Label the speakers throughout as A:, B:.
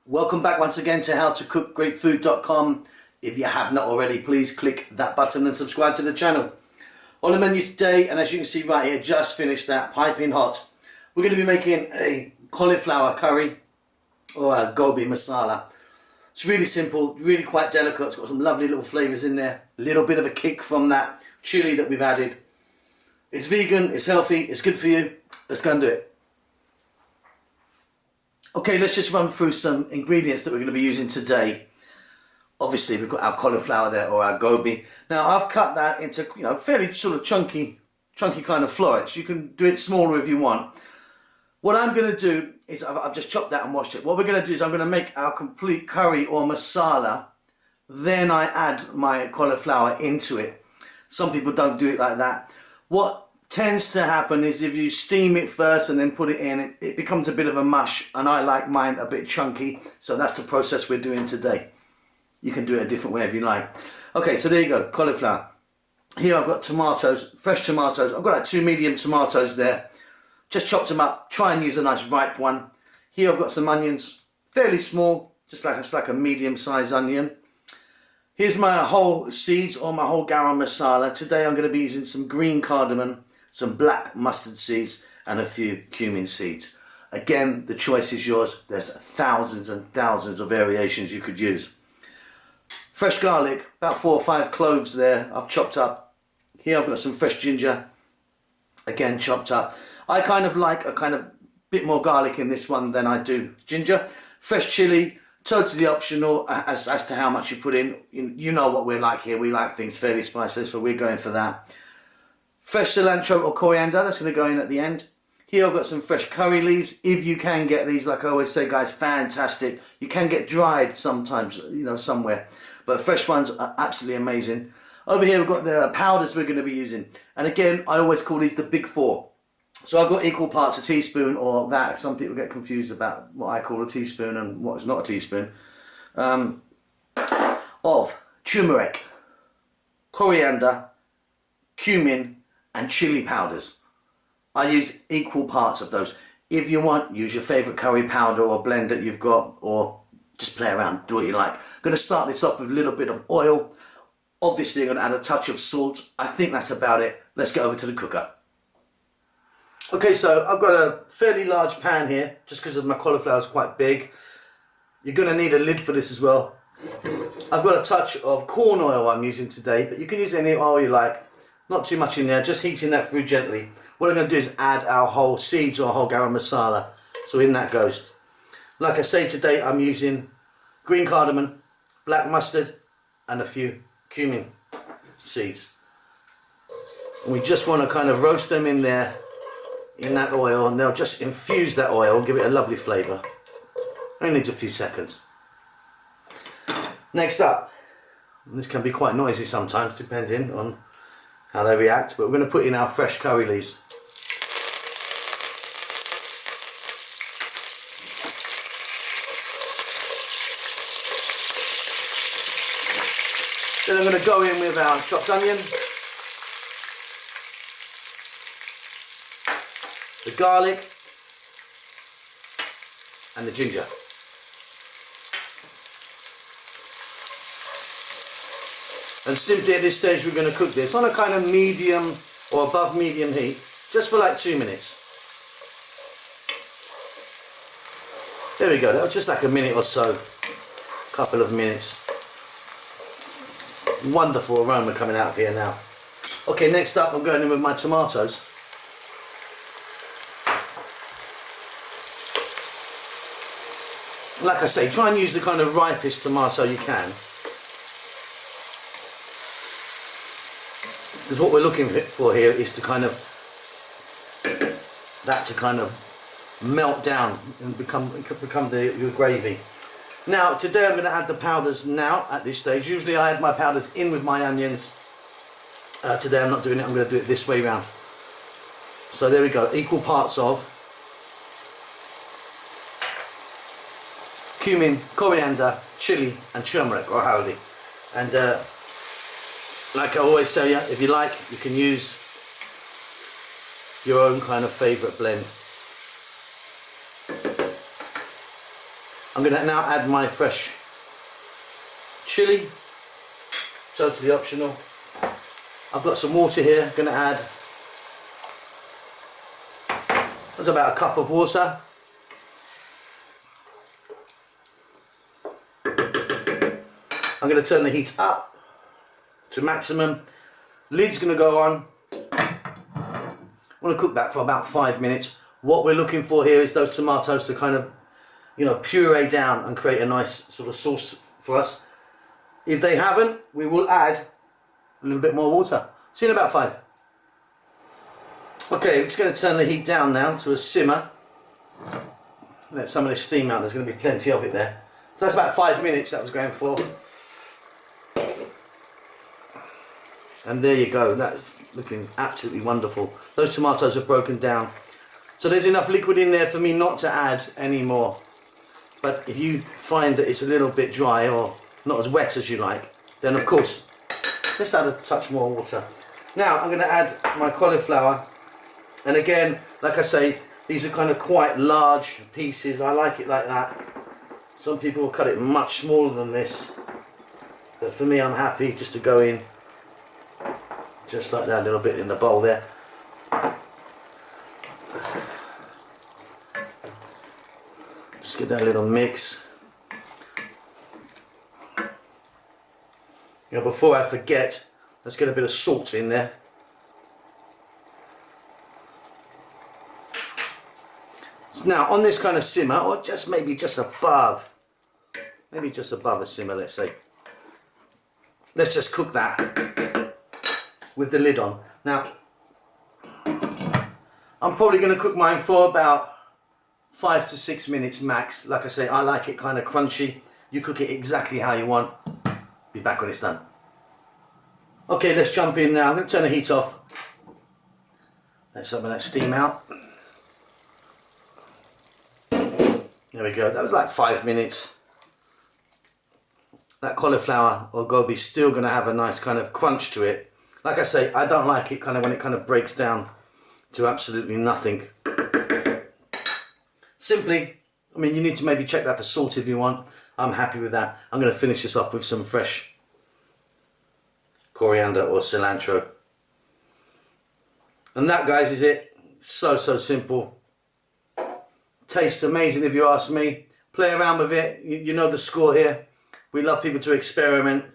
A: Welcome back once again to howtocookgreatfood.com. If you have not already, please click that button and subscribe to the channel. On the menu today, and as you can see right here, just finished that, piping hot. We're going to be making a cauliflower curry or a Gobi Masala. It's really simple, really quite delicate. It's got some lovely little flavours in there. A little bit of a kick from that chili that we've added. It's vegan, it's healthy, it's good for you. Let's go and do it. Okay, let's just run through some ingredients that we're going to be using today. Obviously, we've got our cauliflower there, or our gobi. Now, I've cut that into, fairly sort of chunky kind of florets. You can do it smaller if you want. What I'm going to do is, I've just chopped that and washed it. What we're going to do is I'm going to make our complete curry or masala. Then I add my cauliflower into it. Some people don't do it like that. What tends to happen is if you steam it first and then put it in, it becomes a bit of a mush, and I like mine a bit chunky, so that's the process we're doing today. You can do it a different way if you like. Okay, so there you go, cauliflower. Here I've got tomatoes, fresh tomatoes. I've got like 2 medium tomatoes there. Just chopped them up, try and use a nice ripe one. Here I've got some onions, fairly small, just like it's like a medium sized onion. Here's my whole seeds or my whole garam masala. Today I'm going to be using some green cardamom, some black mustard seeds and a few cumin seeds. Again, the choice is yours. There's thousands and thousands of variations you could use. Fresh garlic, about 4 or 5 cloves there, I've chopped up. Here I've got some fresh ginger, again chopped up. I kind of like a bit more garlic in this one than I do ginger. Fresh chili, totally optional as to how much you put in. You know what we're like here, we like things fairly spicy, so we're going for that. Fresh cilantro or coriander, that's going to go in at the end. Here I've got some fresh curry leaves. If you can get these, like I always say guys, fantastic. You can get dried sometimes, somewhere. But fresh ones are absolutely amazing. Over here we've got the powders we're going to be using. And again, I always call these the big 4. So I've got equal parts a teaspoon or that. Some people get confused about what I call a teaspoon and what is not a teaspoon. Of turmeric, coriander, cumin, and chili powders. I use equal parts of those. If you want, use your favourite curry powder or blend that you've got, or just play around, do what you like. I'm going to start this off with a little bit of oil. Obviously I'm going to add a touch of salt. I think that's about it. Let's get over to the cooker. Okay, so I've got a fairly large pan here, just because my cauliflower is quite big. You're going to need a lid for this as well. I've got a touch of corn oil I'm using today, but you can use any oil you like. Not too much in there, just heating that through gently. What I'm going to do is add our whole seeds or whole garam masala. So in that goes. Like I say, today I'm using green cardamom, black mustard and a few cumin seeds. And we just want to kind of roast them in there, in that oil, and they'll just infuse that oil and give it a lovely flavour. Only needs a few seconds. Next up, and this can be quite noisy sometimes depending on how they react, but we're going to put in our fresh curry leaves. Then I'm going to go in with our chopped onion, the garlic and the ginger. And simply at this stage we're going to cook this on a kind of medium or above medium heat, just for like 2 minutes. There we go, that was just like a minute or so, couple of minutes. Wonderful aroma coming out of here now. Okay, next up I'm going in with my tomatoes. Like I say, try and use the kind of ripest tomato you can. Because what we're looking for here is to kind of melt down and become the gravy. Now today I'm going to add the powders now at this stage. Usually I add my powders in with my onions. Today I'm not doing it, I'm going to do it this way round. So there we go, equal parts of cumin, coriander, chili and turmeric or haldi. And like I always tell you, if you like, you can use your own kind of favourite blend. I'm going to now add my fresh chilli, totally optional. I've got some water here, going to add, that's about a cup of water. I'm going to turn the heat up to maximum. Lid's going to go on. I'm going to cook that for about 5 minutes. What we're looking for here is those tomatoes to kind of, you know, puree down and create a nice sort of sauce for us. If they haven't, we will add a little bit more water. See you in about 5. Okay, we're just going to turn the heat down now to a simmer. Let some of this steam out, there's going to be plenty of it there. So that's about 5 minutes that was going for. And there you go, that's looking absolutely wonderful. Those tomatoes have broken down. So there's enough liquid in there for me not to add any more. But if you find that it's a little bit dry or not as wet as you like, then of course, just add a touch more water. Now I'm going to add my cauliflower. And again, like I say, these are kind of quite large pieces. I like it like that. Some people will cut it much smaller than this. But for me, I'm happy just to go in just like that, a little bit in the bowl there. Just get that little mix. You know, before I forget, let's get a bit of salt in there. So now on this kind of simmer, or just maybe just above, maybe just above a simmer, let's say. Let's just cook that with the lid on. Now, I'm probably going to cook mine for about 5 to 6 minutes max. Like I say, I like it kind of crunchy. You cook it exactly how you want. Be back when it's done. Okay, let's jump in now. I'm going to turn the heat off. Let some of that steam out. There we go. That was like 5 minutes. That cauliflower or gobi is still going to have a nice kind of crunch to it. Like I say, I don't like it kind of when it kind of breaks down to absolutely nothing. Simply, I mean, you need to maybe check that for salt if you want. I'm happy with that. I'm going to finish this off with some fresh coriander or cilantro. And that, guys, is it. So simple. Tastes amazing if you ask me. Play around with it. You know the score here. We love people to experiment.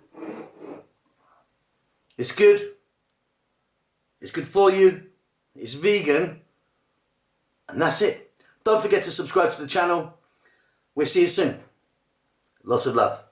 A: It's good. It's good for you. It's vegan. And that's it. Don't forget to subscribe to the channel. We'll see you soon. Lots of love.